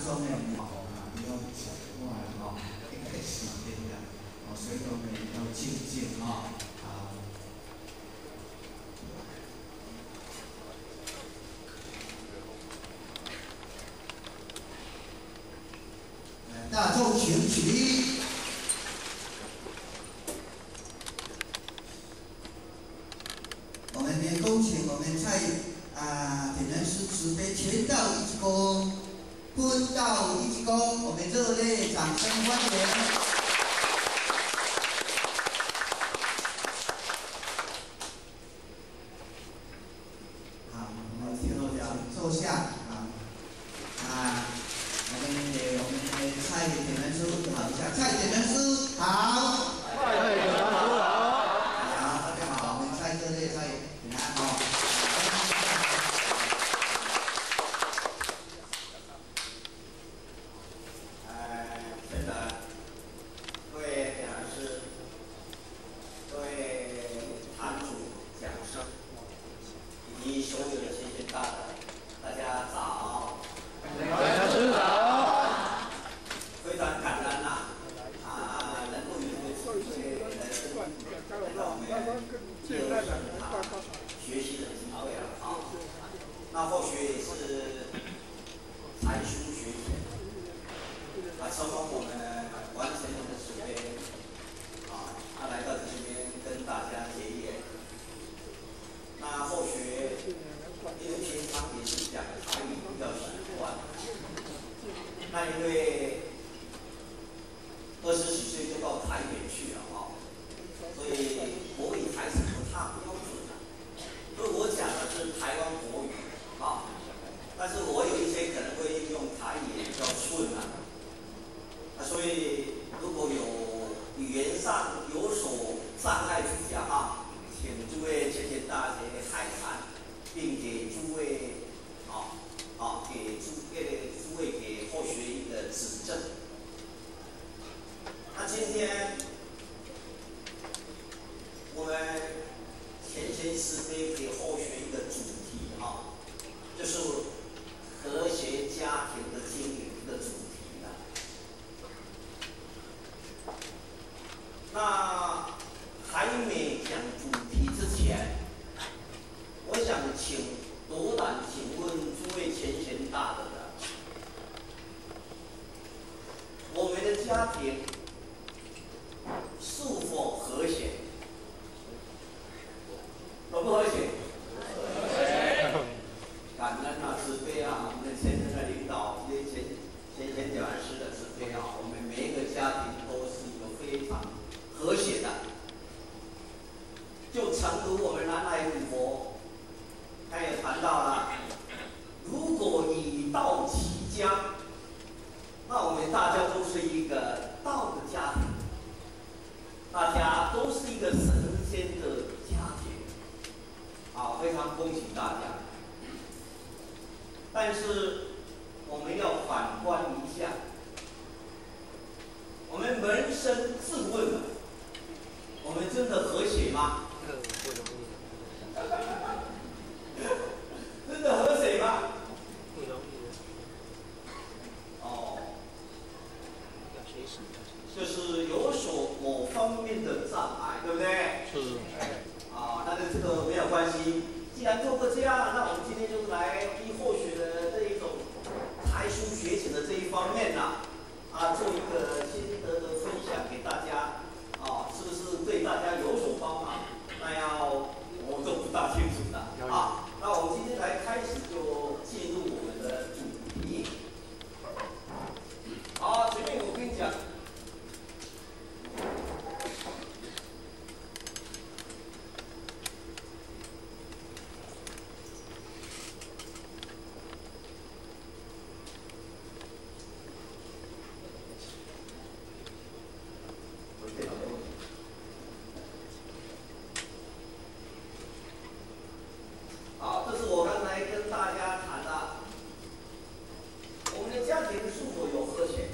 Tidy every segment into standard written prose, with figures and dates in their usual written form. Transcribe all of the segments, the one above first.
中的好啊，不要讲话哦，应该是对的哦，所以我们要静静哦，好。大众请起。我们也恭请我们蔡点燃师慈悲全道一鞠躬，坤道一鞠躬，我们热烈掌声欢迎。好，我们请坐下我们的蔡点燃师好一下，蔡点燃师好。蔡点燃师好。大家好，我们蔡热烈蔡平安哦。真的，各位点燃师，各位坛主、讲师，以及所有的先贤大德，大家早。点燃师早。非常感恩能够有这个机会来到我们第二堂学习的机会那或许也是才疏学浅。承蒙我们完成了的时间，他来到这边跟大家结业。那或许因为平常也是讲台语比较习惯，那因为20几岁就到台北去了所以国语还是不太标准的。所以我讲的是台湾国语但是我有一些可能会用台语比较顺所以如果有语言上有所障碍之下请诸位前贤大德海涵，并给诸位给诸位给后学一个指正。那今天我们前贤师辈给后学一个主题就是和谐家庭的经营的主题。那还没讲主题之前，我想斗胆请问诸位前贤大德我们的家庭是否和谐？和不和谐？感恩慈悲我们前贤的领导，这些前贤讲师的慈悲我们每一个家庭都是有非常和谐的。就诚如我们南来古佛，他也谈到了，如果以道起家，那我们大家都是一个道的家庭，大家都是一个神仙的家庭。非常恭喜大家。但是我们要反观一下，我们扪身自问我们真的和谐吗？真的和谐吗？不容易。就是有所某方面的障碍，对不对？是。那跟这个没有关系。既然做过这样，那我们今天就来依后学的这一种才疏学浅的这一方面做一个心得的分享给大家是不是对大家有所帮忙？那我都不大清楚的那我们今天来开始就进入我们的主题。前面我跟你讲。这是我刚才跟大家谈的，我们的家庭是否有和谐？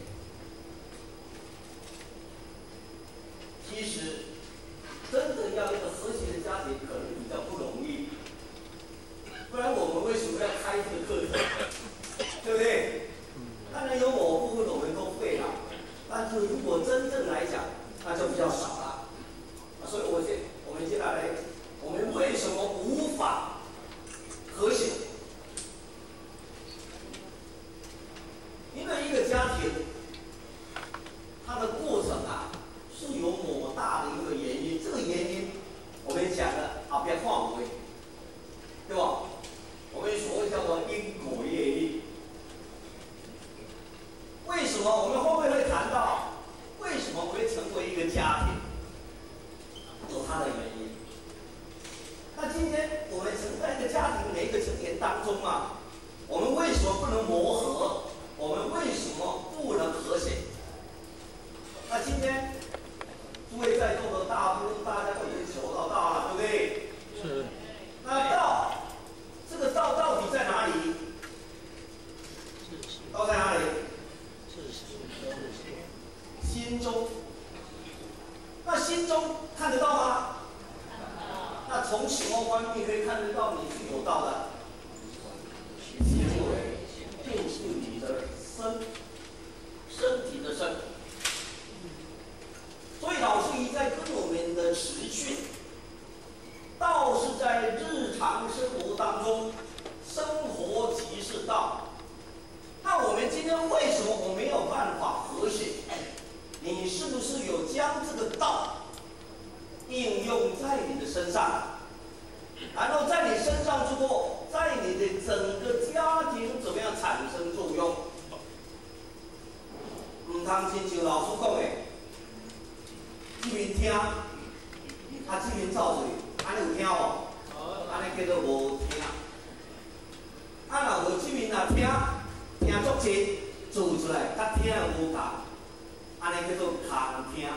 其实，真的要一个和谐的家庭，可能比较不容易。不然我们为什么要开这个课程？对不对？当然有什么我们后面会谈到，为什么会成为一个家庭，有它的原因。那今天我们存在一个家庭每一个成员当中啊，我们为什么不能磨合？我们为什么不能和谐？那今天诸位在座的大部分大家都已经求到道了，对不对？是。那道，这个道到底在哪里？道在哪里？心中。那心中看得到吗？那从什么方面可以看得到你是有道的？行为就是你的身体的身。所以老师一再跟我们的持训，道是在日常生活当中，生活即是道。那我们今天为什么我没有办法和谐？你是不是有将这个道应用在你的身上？然后在你身上之后，在你的整个家庭怎么样产生作用？唔通亲像老师讲的，这边听，这边走去，安尼有听无？安尼叫做无听。若无这边听足济，做出来，甲听的无同，安尼叫做空听。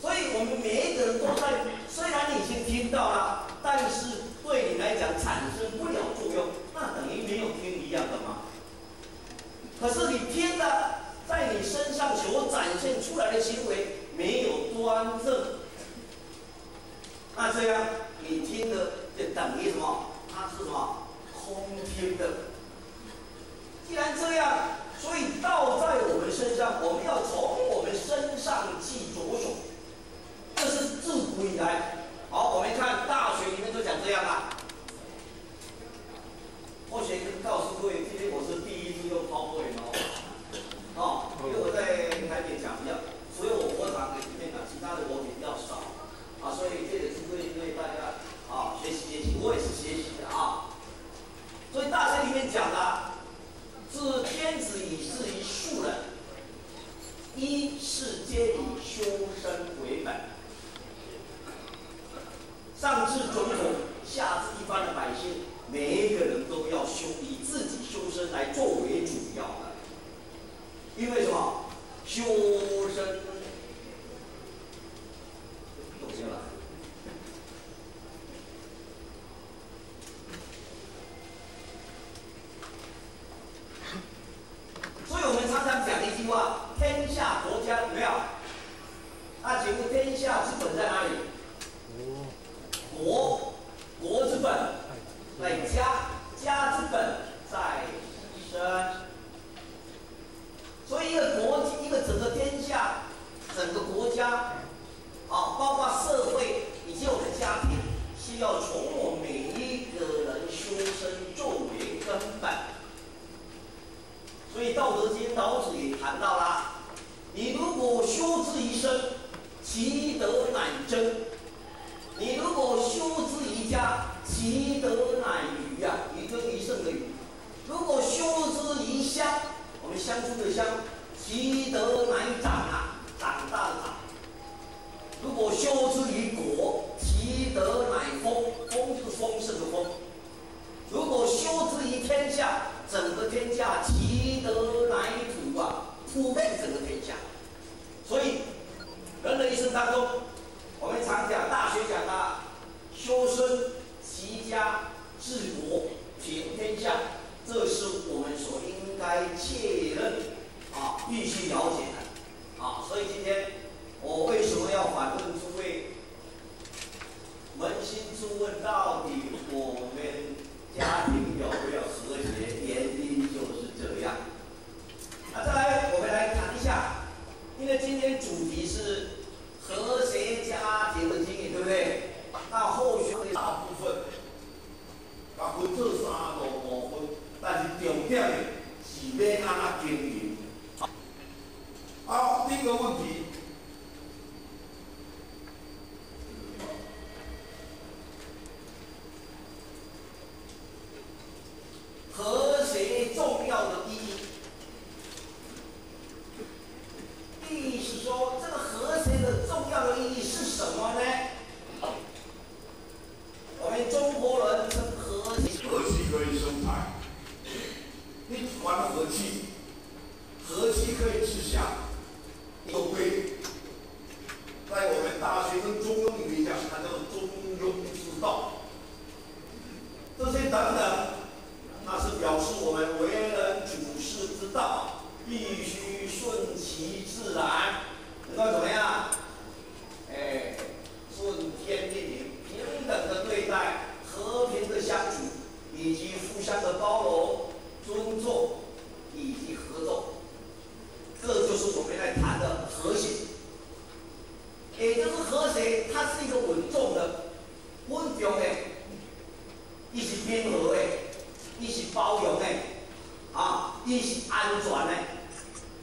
所以我们每一个人都在，虽然你已经听到了，但是对你来讲产生不了作用，那等于没有听一样的嘛。可是你听了，在你身上所展现出来的行为没有端正，那这样你听的就等于什么？它是什么？空听的。既然这样，所以道在我们身上，我们要从我们身上去着手。这是自古以来，好，我们看大学里面都讲这样啊。或许告诉各位，今天我是第一次用 PowerPoint 因为我在台北讲一样，所以我佛堂里面讲，其他的我比较少所以这个是对大家学习，我也是学习的所以大学里面讲的，自天子以至于庶人，一世皆以修身为本。上至总统，下至一般的百姓，每一个人都要以自己修身来作为主要的。因为什么？修身懂些了。所以我们常常讲一句话：天下国家有没有？那请问天下之本在哪里？国之本在家，家之本在身。所以一个整个天下，整个国家，包括社会以及我们的家庭，是要从我们每一个人修身作为根本。所以《道德经》老子也谈到了，你如果修之于身，其德乃真。你如果修之于家，其德乃余余就是余剩的余。如果修之于乡，我们乡村的乡，其德乃长长大的长。如果修之于国，其德乃丰，丰就是丰盛的丰。如果修之于天下，整个天下，其德乃土普遍整个天下。所以人的一生当中，我们常讲，大学讲的修身、齐家、治国、平天下，这是我们所应该切认必须了解的所以今天我为什么要反问诸位？扪心自问，到底我们家庭有没有和谐？原因就是这样。再来，我们来谈一下，因为今天主题是和谐家庭的经营，对不对？那后续的大部分，分做3个部分，但是重点是要安怎经营。第一个问题，一团和气，和气可以治祥，有归。在我们大学生中庸里面讲，它叫做中庸之道。这些等等，那是表示我们为人处世之道，必须顺其自然，能够怎么样？顺天命令，平等的对待，和平的相处，以及互相的包容、尊重以及合作，这就是我们来谈的和谐。也就是和谐，它是一个稳重的、稳重的，一是平和的，一是包容的，一是安全的，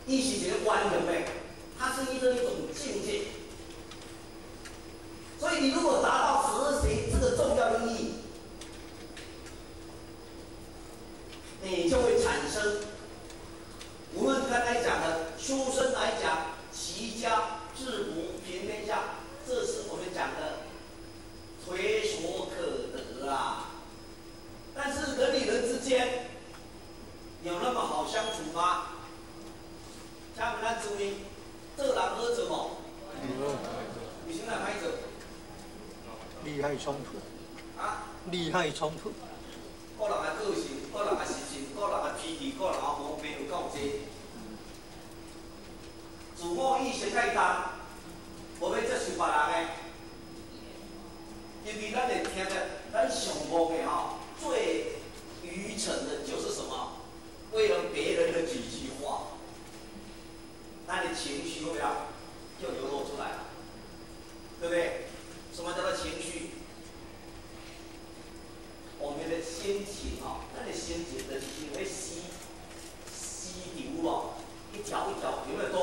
一是一个宽容的，它是一种境界。所以你如果达到和谐这个重要的意义，你就会产生，无论刚才讲的修身来讲，齐家治国平天下，这是我们讲的垂所可得啊。但是人与人之间有那么好相处吗？像我们咱注意，做人好做无？你现在歹做？利害冲突。利害冲突。个人的个性，个人的习性，个人的脾气，个人的毛病有够多。自我意识太重，无要接受别人的。因为咱会听的，咱上恶的最愚蠢的就是什么？为了别人的几句话，那你情绪有没有就流露出来了？对不对？什么叫做情绪？我们的心情咱的心情就是因为丝流一条一条，有没有多？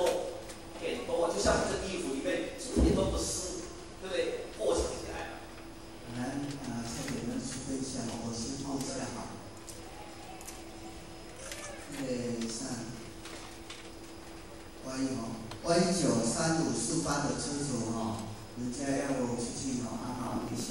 很多，就像这衣服里面一点都不湿，对不对？破成起来了。来，蔡主任示范一下，我示范一下哈。Y93548的车主人家要出去安好一下。